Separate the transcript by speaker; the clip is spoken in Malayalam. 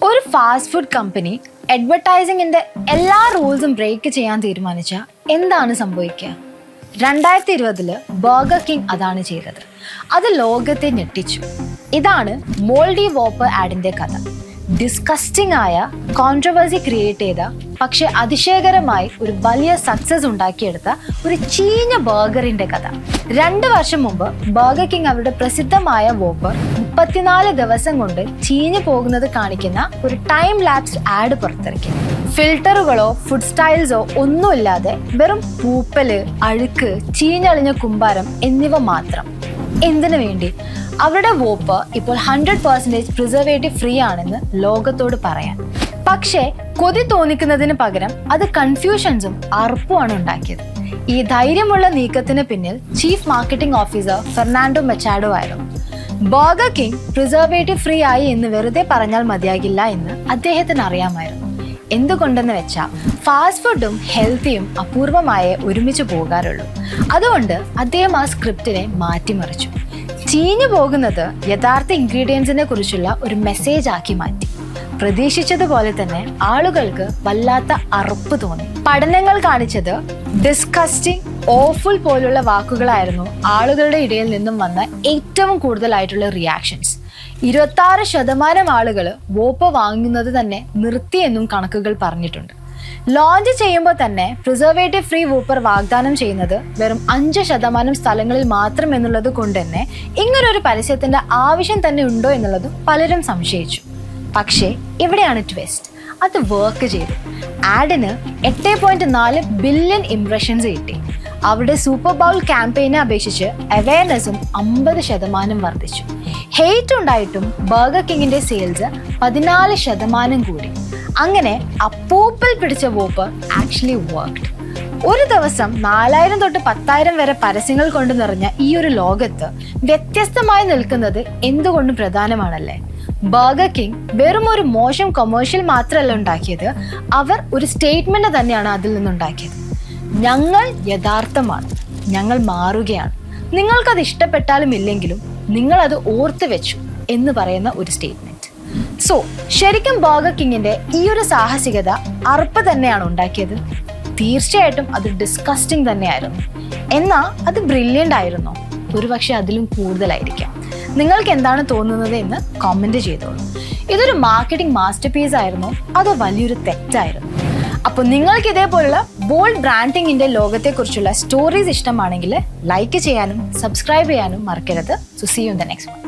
Speaker 1: ഒരു ഫാസ്റ്റ് ഫുഡ് കമ്പനി അഡ്വർടൈസിങ്ങിന്റെ എല്ലാ റൂൾസും ബ്രേക്ക് ചെയ്യാൻ തീരുമാനിച്ചാൽ എന്താണ് സംഭവിക്കുക? 2020 ബർഗർ കിങ് അതാണ് ചെയ്തത്. അത് ലോകത്തെ ഞെട്ടിച്ചു. ഇതാണ് മോൾഡി വോപ്പർ ആഡിന്റെ കഥ. ഡിസ്കസ്റ്റിംഗ് ആയ, കോൺട്രവേഴ്സി ക്രിയേറ്റ് ചെയ്ത, പക്ഷെ അതിശയകരമായി ഒരു വലിയ സക്സസ് ഉണ്ടാക്കിയെടുത്ത ഒരു ചീഞ്ഞ ബർഗറിന്റെ കഥ. 2 വർഷം മുമ്പ് ബർഗർ കിങ് അവരുടെ പ്രസിദ്ധമായ വോപ്പർ 34 ദിവസം കൊണ്ട് ചീഞ്ഞു പോകുന്നത് കാണിക്കുന്ന ഒരു ടൈം ലാപ്സ് ആഡ് പുറത്തിറക്കി. ഫിൽട്ടറുകളോ ഫുഡ് സ്റ്റൈൽസോ ഒന്നുമില്ലാതെ വെറും പൂപ്പല്, അഴുക്ക്, ചീഞ്ഞളിഞ്ഞ കുമ്പാരം എന്നിവ മാത്രം. എന്തിനു വേണ്ടി? അവരുടെ വോപ്പർ ഇപ്പോൾ 100% പ്രിസർവേറ്റീവ് ഫ്രീ ആണെന്ന് ലോകത്തോട് പറയാൻ. പക്ഷേ കൊതി തോന്നിക്കുന്നതിന് പകരം അത് കൺഫ്യൂഷൻസും അറുപ്പുമാണ് ഉണ്ടാക്കിയത്. ഈ ധൈര്യമുള്ള നീക്കത്തിന് പിന്നിൽ ചീഫ് മാർക്കറ്റിംഗ് ഓഫീസർ ഫെർണാണ്ടോ മെച്ചാഡോ ആയിരുന്നു. ബർഗർ കിങ് പ്രിസർവേറ്റീവ് ഫ്രീ ആയി എന്ന് വെറുതെ പറഞ്ഞാൽ മതിയാകില്ല എന്ന് അദ്ദേഹത്തിന് അറിയാമായിരുന്നു. എന്തുകൊണ്ടെന്ന് വെച്ചാൽ ഫാസ്റ്റ് ഫുഡും ഹെൽത്തിയും അപൂർവമായേ ഒരുമിച്ച് പോകാറുള്ളൂ. അതുകൊണ്ട് അദ്ദേഹം ആ സ്ക്രിപ്റ്റിനെ മാറ്റിമറിച്ചു. ചീഞ്ഞു പോകുന്നത് യഥാർത്ഥ ഇൻഗ്രീഡിയൻസിനെ കുറിച്ചുള്ള ഒരു മെസ്സേജ് ആക്കി മാറ്റി. പ്രതീക്ഷിച്ചതുപോലെ തന്നെ ആളുകൾക്ക് വല്ലാത്ത അറുപ്പ് തോന്നി. പഠനങ്ങൾ കാണിച്ചത് ഡിസ്കസ്റ്റിംഗ്, ഓഫുൾ പോലുള്ള വാക്കുകളായിരുന്നു ആളുകളുടെ ഇടയിൽ നിന്നും വന്ന ഏറ്റവും കൂടുതലായിട്ടുള്ള റിയാക്ഷൻസ്. 26% ആളുകൾ വോപ്പർ വാങ്ങുന്നത് തന്നെ നിർത്തിയെന്നും കണക്കുകൾ പറഞ്ഞിട്ടുണ്ട്. ലോഞ്ച് ചെയ്യുമ്പോൾ തന്നെ പ്രിസർവേറ്റീവ് ഫ്രീ വോപ്പർ വാഗ്ദാനം ചെയ്യുന്നത് വെറും 5% സ്ഥലങ്ങളിൽ മാത്രം എന്നുള്ളത് കൊണ്ട് തന്നെ ഇങ്ങനൊരു പരസ്യത്തിന്റെ ആവശ്യം തന്നെ ഉണ്ടോ എന്നുള്ളത് പലരും സംശയിച്ചു. പക്ഷേ ഇവിടെയാണ് ട്വിസ്റ്റ്. അത് വർക്ക് ചെയ്തു. ആഡിന് 8.4 ബില്യൺ ഇംപ്രഷൻസ് കിട്ടി. അവരുടെ സൂപ്പർ ബൗൾ ക്യാമ്പയിനെ അപേക്ഷിച്ച് അവയർനെസ്സും 50% വർദ്ധിച്ചു. ഹെയ്റ്റ് ഉണ്ടായിട്ടും ബർഗർ കിങ്ങിന്റെ സെയിൽസ് 14% കൂടി. അങ്ങനെ അപ്പൂപ്പൽ പിടിച്ച വോപ്പർ ആക്ച്വലി വർക്ക്ഡ്. ഒരു ദിവസം 4000 തൊട്ട് 10,000 വരെ പരസ്യങ്ങൾ കൊണ്ട് നിറഞ്ഞ ഈ ഒരു ലോകത്ത് വ്യത്യസ്തമായി നിൽക്കുന്നത് എന്തുകൊണ്ടും പ്രധാനമാണല്ലേ? ബർഗർ കിങ് വെറും ഒരു മോശം കൊമേഴ്ഷ്യൽ മാത്രമല്ല ഉണ്ടാക്കിയത്, അവർ ഒരു സ്റ്റേറ്റ്മെന്റ് തന്നെയാണ് അതിൽ നിന്നുണ്ടാക്കിയത്. ഞങ്ങൾ യഥാർത്ഥമാണ്, ഞങ്ങൾ മാറുകയാണ്, നിങ്ങൾക്കത് ഇഷ്ടപ്പെട്ടാലും ഇല്ലെങ്കിലും നിങ്ങളത് ഓർത്ത് വെച്ചു എന്ന് പറയുന്ന ഒരു സ്റ്റേറ്റ്മെന്റ്. സോ ശരിക്കും ബർഗർ കിങ്ങിന്റെ ഈ ഒരു സാഹസികത അറുപ്പ് തന്നെയാണ് ഉണ്ടാക്കിയത്? തീർച്ചയായിട്ടും അത് ഡിസ്കസ്റ്റിംഗ് തന്നെയായിരുന്നു. എന്നാൽ അത് ബ്രില്യൻ്റ് ആയിരുന്നോ? ഒരുപക്ഷെ അതിലും കൂടുതലായിരിക്കാം. നിങ്ങൾക്ക് എന്താണ് തോന്നുന്നത് എന്ന് കമന്റ് ചെയ്തോളൂ. ഇതൊരു മാർക്കറ്റിംഗ് മാസ്റ്റർ പീസ് ആയിരുന്നോ അതോ വലിയൊരു തെറ്റായിരുന്നു? അപ്പോൾ നിങ്ങൾക്ക് ഇതേപോലുള്ള ബോൾഡ് ബ്രാൻഡിങ്ങിന്റെ ലോകത്തെക്കുറിച്ചുള്ള സ്റ്റോറീസ് ഇഷ്ടമാണെങ്കിൽ ലൈക്ക് ചെയ്യാനും സബ്സ്ക്രൈബ് ചെയ്യാനും മറക്കരുത്. So see you in the next one.